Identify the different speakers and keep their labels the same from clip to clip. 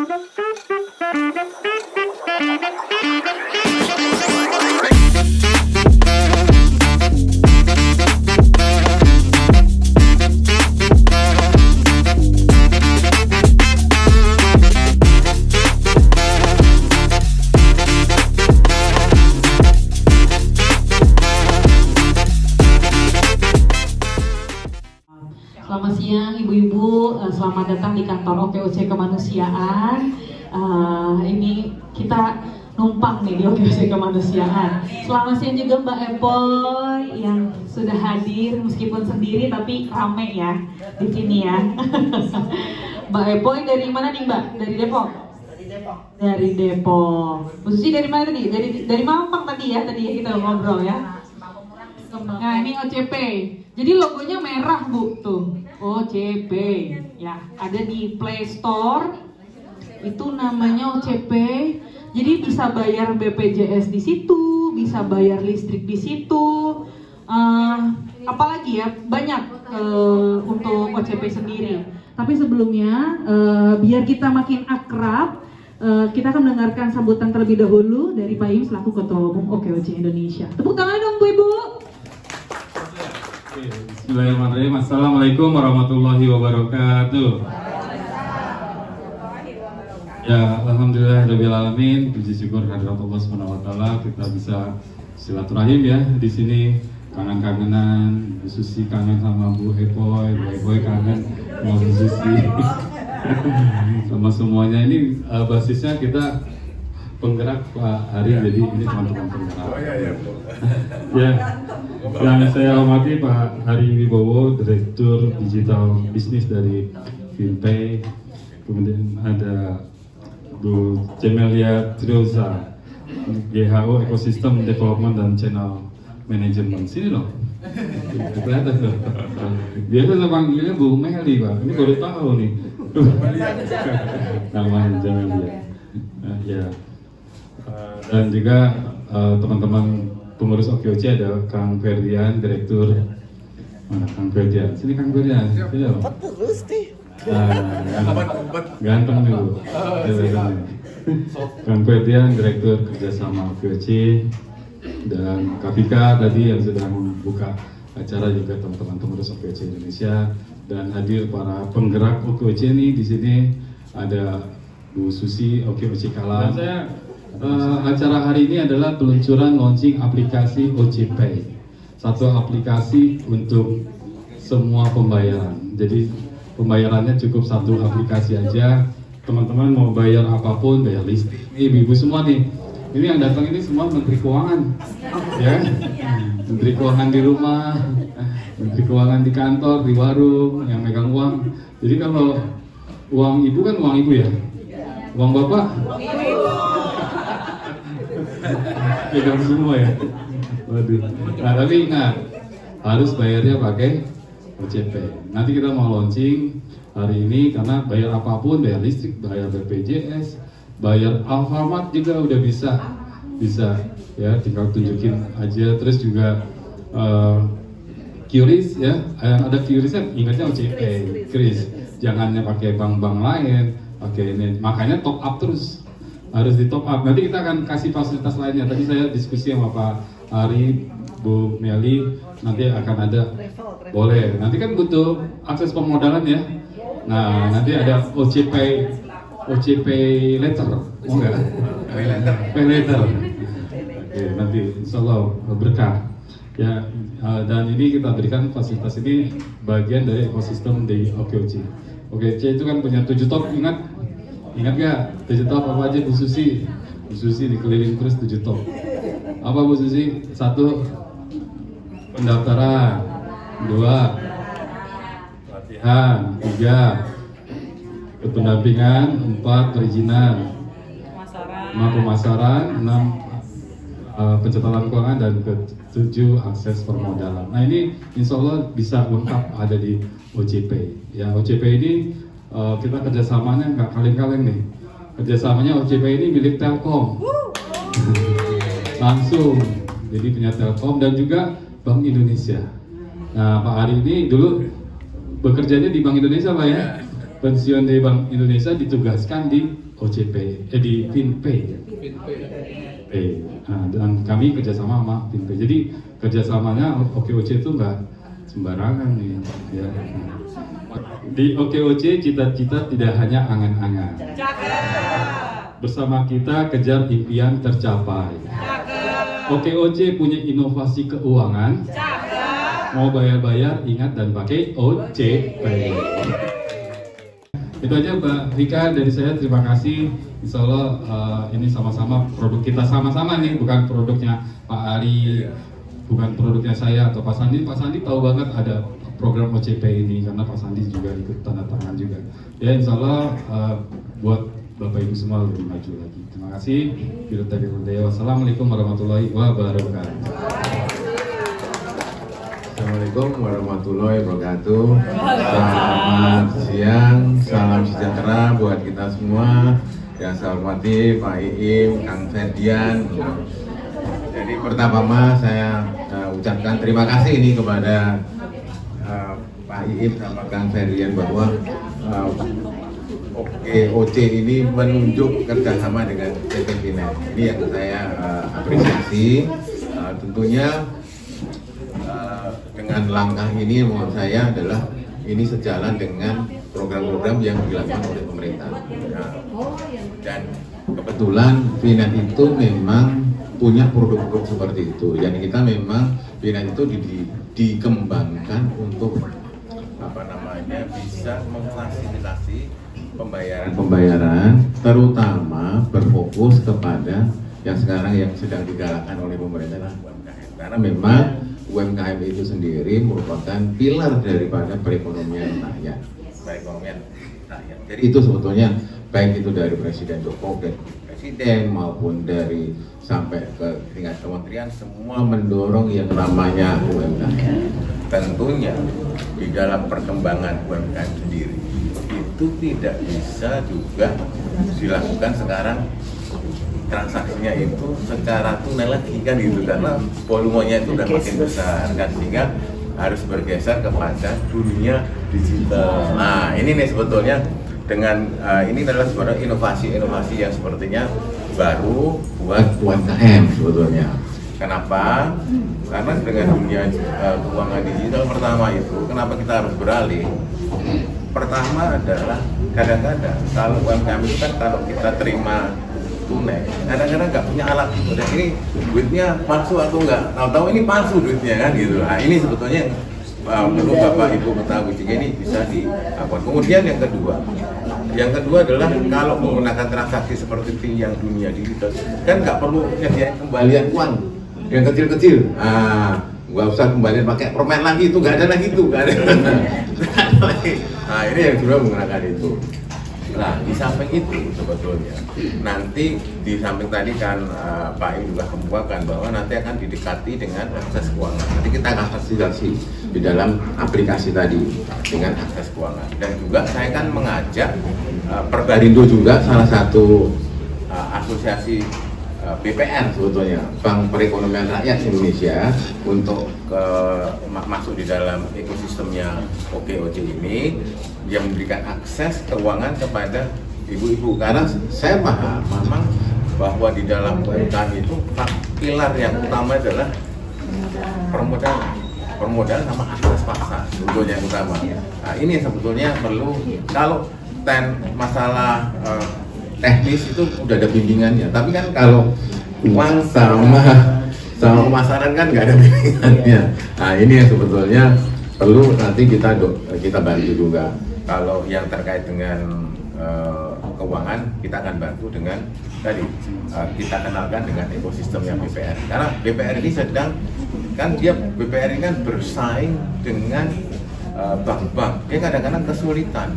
Speaker 1: Selamat siang ibu-ibu, selamat datang di kantor OKOC Kemanusiaan. Ini kita numpang nih di OKOC Kemanusiaan. Selamat siang juga Mbak Epoy yang sudah hadir meskipun sendiri tapi rame ya di sini ya. Mbak Epoy dari mana nih Mbak? Dari Depok? Dari Depok. Bu Susi dari mana tadi? Dari Mampang tadi ya kita ngobrol ya. Nah ini OCP. Jadi logonya merah Bu tuh, OCP ya, ada di Play Store, itu namanya OCP. Jadi bisa bayar BPJS di situ, bisa bayar listrik di situ, apalagi ya banyak untuk OCP sendiri. Tapi sebelumnya biar kita makin akrab, kita akan mendengarkan sambutan terlebih dahulu dari Pak Im selaku Ketua Umum OKOC Indonesia. Tepuk tangan dong Bu Ibu.
Speaker 2: Bismillahirrahmanirrahim. Assalamualaikum warahmatullahi wabarakatuh. Ya, alhamdulillahirabbil alamin. Puji syukur hadirat Allah Subhanahu wa taala kita bisa silaturahim ya di sini. Kangen-kangenan, Bu Susi kangen sama Bu Epoy kangen sama Bu Susi. Sama semuanya ini basisnya kita penggerak Pak Hari, jadi ini teman-teman penggerak. Ya, yang saya hormati Pak Hari Wibowo, Direktur Digital Bisnis dari Finpay. Kemudian ada Bu Cemelia Trioza, GHO Ecosystem Development dan Channel Management. Sini loh, kelihatan loh. Biasa saya panggilnya Bu Meli Pak, ini baru tahu nih. Namanya Cemelia. Ya. Dan juga teman-teman pengurus OKOC ada Kang Ferdian, Direktur. Mana Kang Ferdian? Sini Kang Ferdian. Sini loh. Ganteng dulu. Kang Ferdian, Direktur Kerjasama OKOC, dan Kafika tadi yang sudah membuka acara, juga teman-teman pengurus OKOC Indonesia, dan hadir para penggerak OKOC ini. Di sini ada Bu Susi OKOC Kalam. Acara hari ini adalah peluncuran launching aplikasi OCP, satu aplikasi untuk semua pembayaran. Jadi pembayarannya cukup satu aplikasi aja. Teman-teman mau bayar apapun, bayar listrik. Ibu-ibu semua nih, ini yang datang ini semua Menteri Keuangan, ya, Menteri Keuangan di rumah, Menteri Keuangan di kantor, di warung, yang megang uang. Jadi kalau uang ibu kan uang ibu ya, uang bapak. Pegang semua ya. Waduh. Nah, tapi ingat harus bayarnya pakai OCP. Nanti kita mau launching hari ini karena bayar apapun, bayar listrik, bayar BPJS, bayar Alfamart juga udah bisa ya, tinggal tunjukin aja. Terus juga QRIS ya, ada QRIS-nya ingatnya OCP, QRIS. Jangannya pakai bank-bank lain, pakai ini. Makanya top up terus. Harus di top up. Nanti kita akan kasih fasilitas lainnya. Tadi saya diskusi sama Pak Ari, Bu Meli, nanti akan ada. Boleh. Nanti kan butuh akses permodalan ya. Nah, nanti ada OCP letter. Mau nggak? Pay letter. Oke, nanti insya Allah berkah. Ya, dan ini kita berikan fasilitas ini bagian dari ekosistem di OKOC. OKOC itu kan punya 7 top, Ingat gak? 7 top apa aja Bu Susi? Bu Susi dikeliling terus 7 top. Apa Bu Susi? 1, pendaftaran. 2, latihan. 3, pendampingan. 4, perizinan. 5, pemasaran. 6, pencatatan keuangan. Dan ke-7, akses permodalan. Nah ini insya Allah bisa lengkap ada di OCP. Ya, OCP ini kita kerjasamanya nggak kaleng-kaleng nih. Kerjasamanya OCP ini milik Telkom langsung, jadi punya Telkom dan juga Bank Indonesia. Nah Pak Ari ini dulu bekerjanya di Bank Indonesia Pak ya? pensiun dari Bank Indonesia ditugaskan di OCP, di FinPay. Dan kami kerjasama sama FinPay. Jadi kerjasamanya OKOC itu nggak sembarangan nih. Ya. Di OKOC cita-cita tidak hanya angan-angan. Bersama kita kejar impian tercapai. OKOC punya inovasi keuangan. Mau bayar-bayar ingat dan pakai OCP. Itu aja Mbak Vika dari saya, terima kasih. Insya Allah ini sama-sama produk kita sama-sama nih, bukan produknya Pak Ari, bukan produknya saya atau Pak Sandi. Pak Sandi tahu banget ada program OCP ini karena Pak Sandi juga ikut tanda tangan juga. Ya Insya Allah buat Bapak Ibu semua lebih maju lagi. Terima kasih. Wassalamualaikum warahmatullahi wabarakatuh.
Speaker 3: Assalamualaikum warahmatullahi wabarakatuh. Selamat siang, salam sejahtera buat kita semua. Yang saya hormati Pak Iim, Kang Ferdian. Jadi pertama saya ucapkan terima kasih ini kepada Pak Iim sama Kang Ferdian bahwa OKOC ini menunjuk kerjasama dengan PT Finet. Ini yang saya apresiasi. Tentunya dengan langkah ini menurut saya adalah ini sejalan dengan program-program yang dilakukan oleh pemerintah. Dan kebetulan Finet itu memang punya produk-produk seperti itu. Dan kita memang Finet itu dikembangkan untuk bisa memfasilitasi pembayaran terutama berfokus kepada yang sekarang yang sedang digalakkan oleh pemerintah UMKM. Karena memang UMKM itu sendiri merupakan pilar daripada perekonomian rakyat. Jadi itu sebetulnya baik itu dari Presiden Jokowi, Presiden maupun dari sampai ke tingkat kementerian semua mendorong yang namanya UMKM. Tentunya di dalam perkembangan UMKM sendiri itu tidak bisa juga dilakukan sekarang transaksinya itu secara tunai lagi kan gitu, karena volumenya itu udah makin besar kan, sehingga harus bergeser kepada dunia digital. Nah ini nih sebetulnya dengan ini adalah sebenarnya inovasi-inovasi yang sepertinya baru buat UMKM sebetulnya. Kenapa? Karena dengan dunia keuangan digital pertama itu kenapa kita harus beralih? Pertama adalah kadang-kadang kalau UMKM itu kan kalau kita terima tunai, kadang-kadang nggak punya alat itu, dan ini duitnya palsu atau enggak, tahu-tahu ini palsu duitnya kan gitu. Nah ini sebetulnya perlu Bapak Ibu ketahui, jika ini bisa dilakukan. Kemudian yang kedua adalah kalau menggunakan transaksi seperti yang dunia digital kan nggak perlu nyediain kembalian uang yang kecil-kecil. Nggak usah kembalian pakai permen lagi, itu nggak ada lagi itu, nggak ada. Nah ini yang sudah menggunakan itu. Nah, di samping itu sebetulnya nanti di samping tadi kan Pak Im juga kemukakan bahwa nanti akan didekati dengan akses keuangan. Nanti kita akan fasilitasi di dalam aplikasi tadi dengan akses keuangan. Dan juga saya kan mengajak Perbarindo juga salah satu asosiasi BPR sebetulnya, Bank Perekonomian Rakyat Indonesia, untuk masuk di dalam ekosistemnya OKOC ini yang memberikan akses keuangan kepada ibu-ibu. Karena saya paham memang bahwa di dalam UMKM itu pilar yang utama adalah permodalan sama akses pasar, sebetulnya yang utama. Nah ini sebetulnya perlu, kalau masalah teknis itu udah ada bimbingannya, tapi kan kalau uang sama pemasaran kan nggak ada bimbingannya. Nah ini yang sebetulnya perlu nanti kita bantu juga. Kalau yang terkait dengan keuangan, kita akan bantu dengan tadi kita kenalkan dengan ekosistemnya BPR. Karena BPR ini sedang BPR ini kan bersaing dengan bank-bank. Dia kadang-kadang kesulitan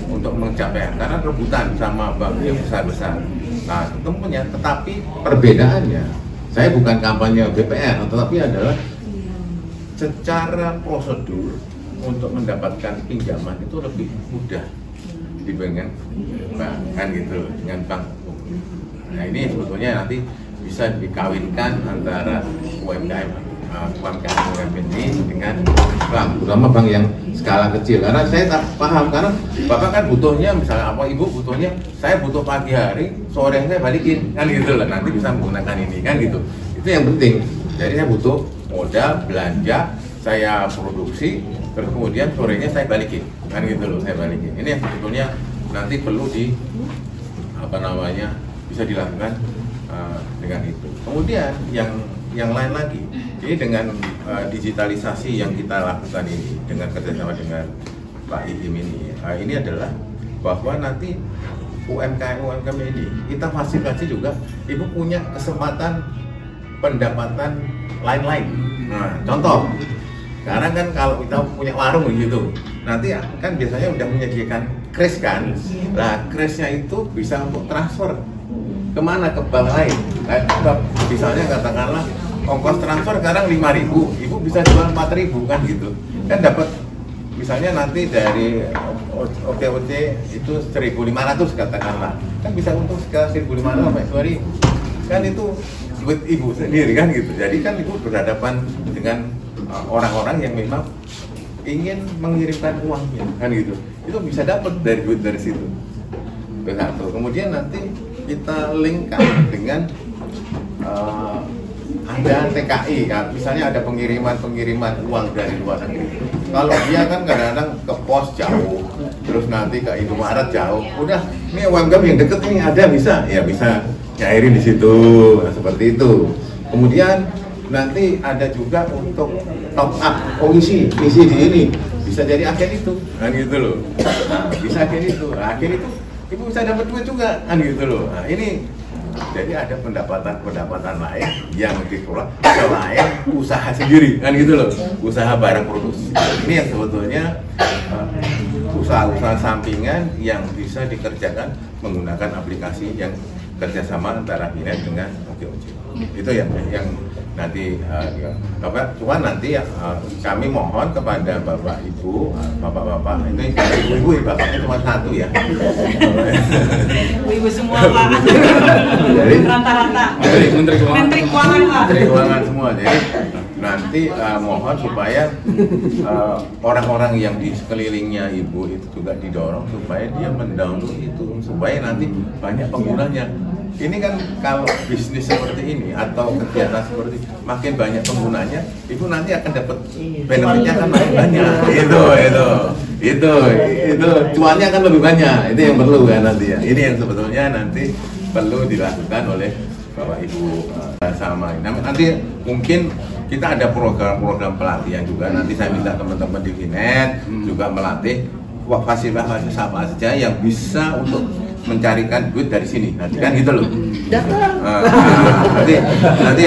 Speaker 3: untuk mencapai karena rebutan sama bank yang besar-besar. Nah, tentunya, tetapi perbedaannya, saya bukan kampanye BPR, tetapi adalah secara prosedur untuk mendapatkan pinjaman itu lebih mudah dibandingkan bank, kan gitu, dengan bank. Nah, ini sebetulnya nanti bisa dikawinkan antara UMKM UMKM ini dengan bank, terutama bank yang skala kecil. Karena saya tak paham, karena Bapak kan butuhnya, misalnya apa Ibu butuhnya, saya butuh pagi hari, sore saya balikin, kan gitu lah, nanti bisa menggunakan ini, kan gitu. Itu yang penting. Jadi saya butuh modal, belanja, saya produksi, terus kemudian sorenya saya balikin, kan gitu loh, saya balikin. Ini yang sebetulnya nanti perlu bisa dilakukan dengan itu. Kemudian yang lain lagi, ini dengan digitalisasi yang kita lakukan ini dengan kerjasama dengan Pak Idim ini adalah bahwa nanti UMKM ini kita fasilitasi juga, Ibu punya kesempatan pendapatan lain-lain. Nah, contoh, karena kan kalau kita punya warung gitu, nanti kan biasanya udah menyediakan kris kan, nah krisnya itu bisa untuk transfer kemana, ke bank lain. Nah, misalnya katakanlah ongkos transfer sekarang 5.000, Ibu bisa jual 4.000 kan gitu, kan dapat misalnya nanti dari OTOT itu 1.500 katakanlah, kan bisa untung sekitar 1.500 sampai 2.000, kan itu duit Ibu sendiri kan gitu. Jadi kan Ibu berhadapan dengan orang-orang yang memang ingin mengirimkan uangnya kan gitu, itu bisa dapat dari duit dari situ. Begitu. Kemudian nanti kita linkkan dengan ada TKI kan, misalnya ada pengiriman uang dari luar negeri. Kalau dia kan kadang-kadang ke pos jauh, terus nanti ke Indomaret jauh, udah ini UMKM yang deket ini ada, bisa nyairin di situ, nah, seperti itu. Kemudian nanti ada juga untuk top up isi di ini, bisa jadi agen itu, kan gitu loh. Nah, bisa agen itu, agen itu Ibu bisa dapat duit juga, kan gitu loh. Nah, ini jadi ada pendapatan lain yang dikelola selain usaha sendiri, kan gitu loh, usaha barang produksi. Ini yang sebetulnya usaha-usaha sampingan yang bisa dikerjakan menggunakan aplikasi yang kerjasama antara Binet dengan OTOJ. Itu yang nanti cuma nanti kami mohon kepada Bapak Ibu, Bapak-bapak, ini Ibu-ibu, Bapaknya cuma satu ya.
Speaker 4: Ibu semua Pak. Rata-rata.
Speaker 2: Menteri
Speaker 4: Keuangan Pak.
Speaker 3: Menteri Keuangan semua. Jadi nanti mohon supaya orang-orang yang di sekelilingnya Ibu itu juga didorong supaya dia mendownload itu, supaya nanti banyak penggunanya. Ini kan kalau bisnis seperti ini atau kegiatan seperti ini, makin banyak penggunanya, Ibu nanti akan dapat benefitnya akan makin banyak. Itu cuannya akan lebih banyak. Itu yang perlu kan nanti ya. Ini yang sebetulnya nanti perlu dilakukan oleh Bapak Ibu sama. Nanti mungkin kita ada program pelatihan juga. Nanti saya minta teman-teman di Binet juga melatih fasilitas apa saja yang bisa untuk mencarikan duit dari sini, nanti kan gitu loh. Nanti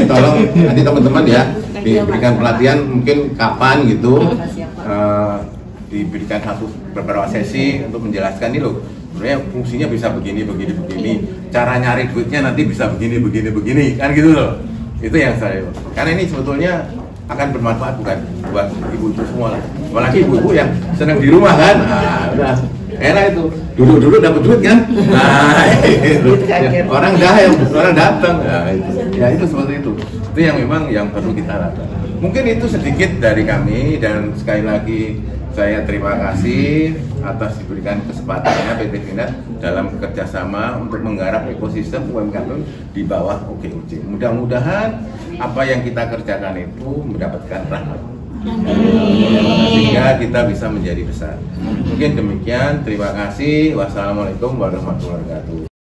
Speaker 3: tolong nanti teman-teman ya diberikan pelatihan mungkin kapan gitu, diberikan beberapa sesi untuk menjelaskan ini loh. Sebenarnya fungsinya bisa begini, cara nyari duitnya nanti bisa begini, kan gitu loh. Itu yang saya. Karena ini sebetulnya akan bermanfaat bukan buat ibu-ibu semua lah. Apalagi ibu-ibu yang senang di rumah kan. Nah, udah enak itu, duduk dapat duit kan. Nah, itu. Orang datang. Nah, itu seperti itu. Itu yang memang yang perlu kita lakukan. Mungkin itu sedikit dari kami, dan sekali lagi saya terima kasih atas diberikan kesempatannya PT Binet dalam kerjasama untuk menggarap ekosistem UMKM di bawah OTOJ. Mudah-mudahan apa yang kita kerjakan itu mendapatkan rahmat, sehingga kita bisa menjadi besar. Mungkin demikian, terima kasih. Wassalamualaikum warahmatullahi wabarakatuh.